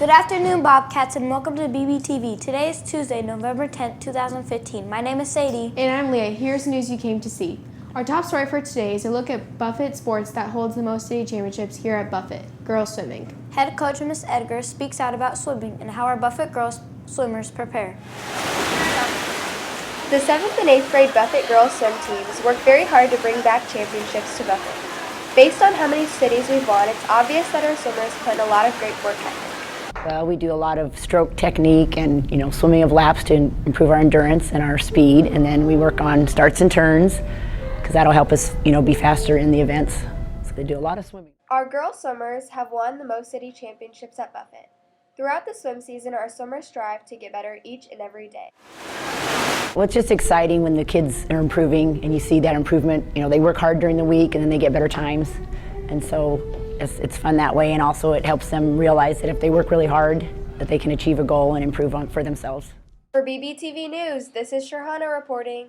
Good afternoon, Bobcats, and welcome to BBTV. Today is Tuesday, November 10th, 2015. My name is Sadie. And I'm Leah. Here's the news you came to see. Our top story for today is a look at Buffett Sports that holds the most city championships here at Buffett, girls swimming. Head coach Miss Edgar speaks out about swimming and how our Buffett girls swimmers prepare. The 7th and 8th grade Buffett girls swim teams work very hard to bring back championships to Buffett. Based on how many cities we've won, it's obvious that our swimmers put in a lot of great work ethic. We do a lot of stroke technique and swimming of laps to improve our endurance and our speed, and then we work on starts and turns because that'll help us be faster in the events. So they do a lot of swimming. Our girls swimmers have won the most city championships at Buffett. Throughout the swim season, our swimmers strive to get better each and every day. Well, it's just exciting when the kids are improving and you see that improvement. They work hard during the week and then they get better times, and so it's fun that way, and also it helps them realize that if they work really hard, that they can achieve a goal and improve for themselves. For BBTV News, this is Sharhana reporting.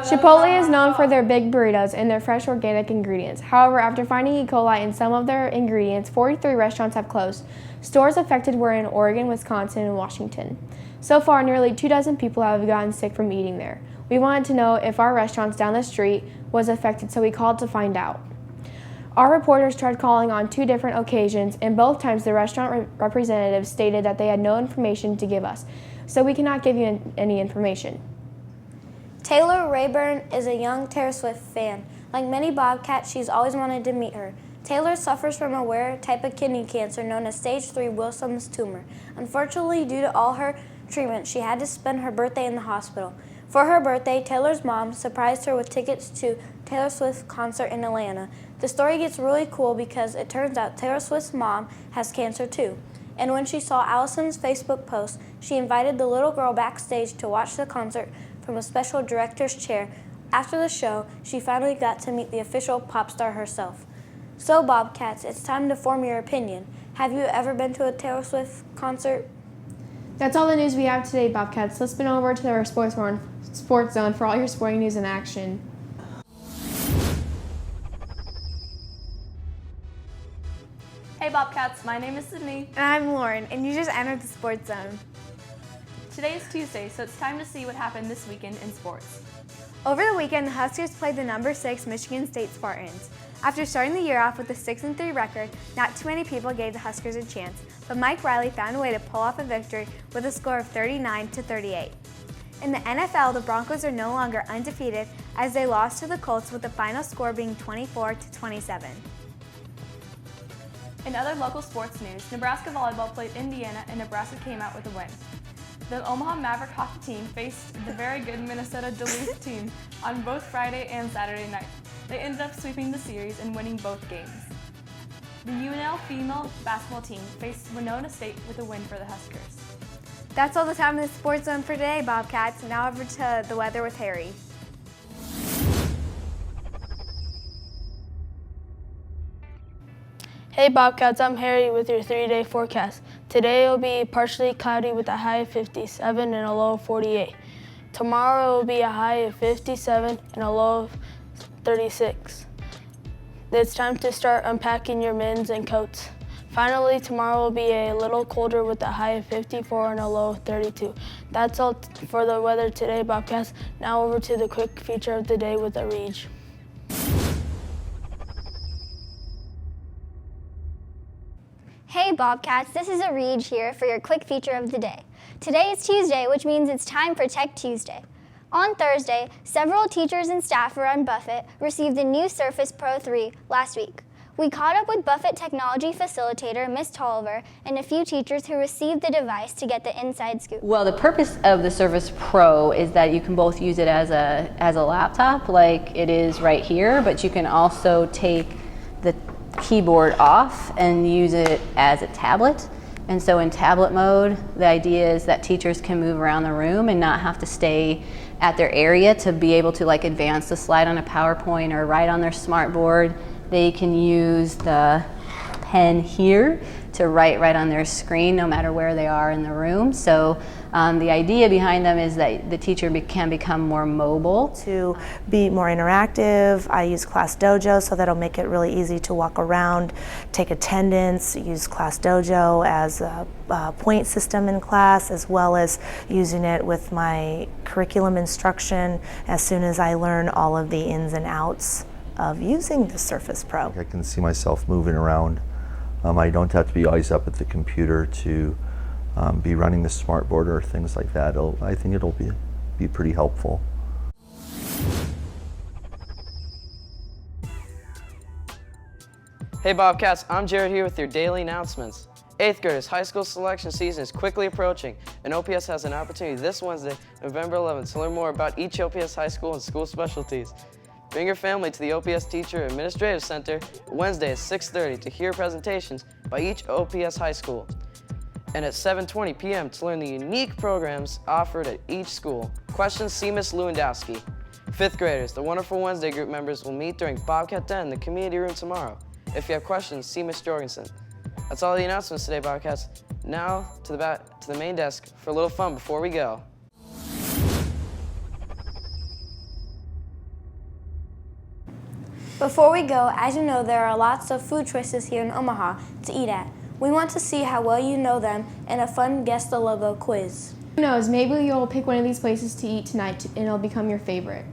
Chipotle is known for their big burritos and their fresh organic ingredients. However, after finding E. coli in some of their ingredients, 43 restaurants have closed. Stores affected were in Oregon, Wisconsin, and Washington. So far, nearly 24 people have gotten sick from eating there. We wanted to know if our restaurants down the street was affected, so we called to find out. Our reporters tried calling on 2 different occasions, and both times the restaurant representatives stated that they had no information to give us, so we cannot give you any information. Taylor Rayburn is a young Taylor Swift fan. Like many Bobcats, she's always wanted to meet her. Taylor suffers from a rare type of kidney cancer known as stage 3 Wilson's tumor. Unfortunately, due to all her treatment, she had to spend her birthday in the hospital. For her birthday, Taylor's mom surprised her with tickets to Taylor Swift's concert in Atlanta. The story gets really cool because it turns out Taylor Swift's mom has cancer too. And when she saw Allison's Facebook post, she invited the little girl backstage to watch the concert from a special director's chair. After the show, she finally got to meet the official pop star herself. So Bobcats, it's time to form your opinion. Have you ever been to a Taylor Swift concert? That's all the news we have today, Bobcats. Let's spin over to our sports zone for all your sporting news and action. Hey Bobcats, my name is Sydney. And I'm Lauren, and you just entered the Sports Zone. Today is Tuesday, so it's time to see what happened this weekend in sports. Over the weekend, the Huskers played the number 6 Michigan State Spartans. After starting the year off with a 6-3 record, not too many people gave the Huskers a chance, but Mike Riley found a way to pull off a victory with a score of 39-38. In the NFL, the Broncos are no longer undefeated as they lost to the Colts with the final score being 24-27. In other local sports news, Nebraska volleyball played Indiana and Nebraska came out with a win. The Omaha Maverick hockey team faced the very good Minnesota Duluth team on both Friday and Saturday night. They ended up sweeping the series and winning both games. The UNL female basketball team faced Winona State with a win for the Huskers. That's all the time in the Sports Zone for today, Bobcats. Now over to the weather with Harry. Hey Bobcats, I'm Harry with your 3-day forecast. Today it will be partially cloudy with a high of 57 and a low of 48. Tomorrow it will be a high of 57 and a low of 36. It's time to start unpacking your mittens and coats. Finally, tomorrow will be a little colder with a high of 54 and a low of 32. That's all for the weather today, Bobcats. Now over to the quick feature of the day with Arij. Hey Bobcats, this is Arij here for your quick feature of the day. Today is Tuesday, which means it's time for Tech Tuesday. On Thursday, several teachers and staff around Buffett received the new Surface Pro 3 last week. We caught up with Buffett Technology Facilitator, Ms. Tolliver, and a few teachers who received the device to get the inside scoop. Well, the purpose of the Surface Pro is that you can both use it as a laptop, like it is right here, but you can also take the keyboard off and use it as a tablet. And so in tablet mode, the idea is that teachers can move around the room and not have to stay at their area to be able to like advance the slide on a PowerPoint or write on their smart board. They can use the pen here to write right on their screen no matter where they are in the room. So the idea behind them is that the teacher can become more mobile. To be more interactive, I use Class Dojo, so that'll make it really easy to walk around, take attendance, use Class Dojo as a point system in class, as well as using it with my curriculum instruction as soon as I learn all of the ins and outs of using the Surface Pro. I can see myself moving around. I don't have to be always up at the computer to be running the smart board or things like that. I think it'll be pretty helpful. Hey Bobcats, I'm Jared here with your daily announcements. 8th graders high school selection season is quickly approaching, and OPS has an opportunity this Wednesday, November 11th, to learn more about each OPS high school and school specialties. Bring your family to the OPS Teacher Administrative Center Wednesday at 6:30 to hear presentations by each OPS high school, and at 7:20 p.m. to learn the unique programs offered at each school. Questions, see Ms. Lewandowski. 5th graders, the Wonderful Wednesday group members will meet during Bobcat Den in the community room tomorrow. If you have questions, see Ms. Jorgensen. That's all the announcements today, Bobcats. Now to the main desk for a little fun before we go. Before we go, as you know, there are lots of food choices here in Omaha to eat at. We want to see how well you know them in a fun Guess the Logo quiz. Who knows, maybe you'll pick one of these places to eat tonight and it'll become your favorite.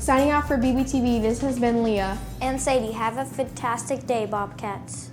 Signing off for BBTV, this has been Leah. And Sadie, have a fantastic day, Bobcats.